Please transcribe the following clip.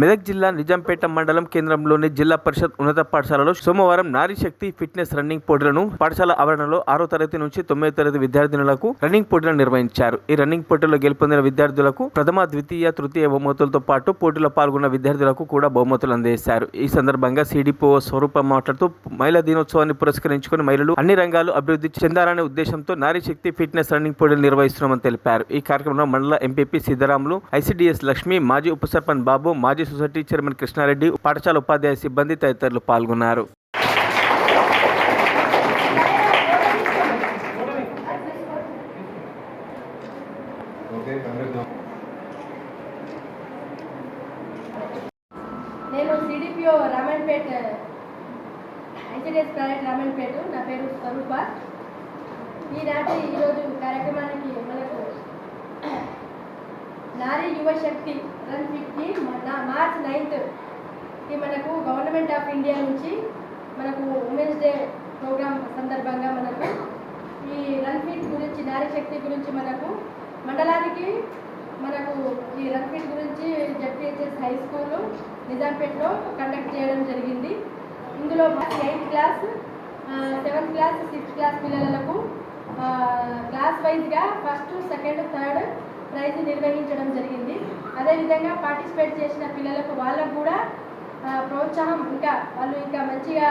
మెదక్ జిల్లా నిజాంపేట మండలం కేంద్రంలోని జిల్లా పరిషత్ ఉన్నత పాఠశాలలో సోమవారం నారీ శక్తి ఫిట్నెస్ రన్నింగ్ పోటీలను పాఠశాల ఆవరణలో 6వ తరగతి నుంచి 9వ తరగతి విద్యార్థినులకు రన్నింగ్ పోటీలను నిర్వహించారు. ఈ రన్నింగ్ పోటీలో గెలుపొందిన విద్యార్థులకు ప్రథమ, ద్వితీయ, తృతీయ బహుమతులతో పాటు పోటీలో పాల్గొన్న విద్యార్థులకు కూడా బహుమతులు అందజేశారు. ఈ సందర్భంగా సిడిపిఓ స్వరూప మాట్లాడుతూ మహిళా దినోత్సవాన్ని పురస్కరించుకుని మహిళలు అన్ని రంగాలు అభివృద్ధి చెందాలనే ఉద్దేశంతో నారీ శక్తి ఫిట్నెస్ రన్నింగ్ పోటీలు నిర్వహిస్తున్నామని తెలిపారు. ఈ కార్యక్రమంలో మండల ఎంపీపీ సిద్ధరాములు, ఐసిడిఎస్ లక్ష్మి, మాజీ ఉప సర్పంచ్ బాబు, మాజీ సొసైటీ చైర్మన్ కృష్ణారెడ్డి, పాఠశాల ఉపాధ్యాయ సిబ్బంది తదితరులు పాల్గొన్నారు. నేను CDPO Ramanpet, ICDS project Ramanpet. నా పేరు స్వరూప. ఈరోజు కార్యక్రమానికి మనకు నారీ యువ శక్తి రన్ ఫిట్కి మార్చ్ 9th మనకు గవర్నమెంట్ ఆఫ్ ఇండియా నుంచి మనకు ఉమెన్స్ డే ప్రోగ్రామ్ సందర్భంగా మనకు ఈ రన్ ఫిట్ గురించి, నారీ శక్తి గురించి మనకు మండలానికి మనకు ఈ రన్ ఫిట్ గురించి జెడ్పీహెచ్ఎస్ హై స్కూల్ నిజాంపేటలో కండక్ట్ చేయడం జరిగింది. ఇందులో 8th class, 7th class, 6th class పిల్లలకు క్లాస్ వైజ్గా 1st, 2nd, 3rd ప్రైజ్ నిర్వహించడం జరిగింది. అదేవిధంగా పార్టిసిపేట్ చేసిన పిల్లలకు వాళ్ళకు కూడా ప్రోత్సాహం, వాళ్ళు ఇంకా మంచిగా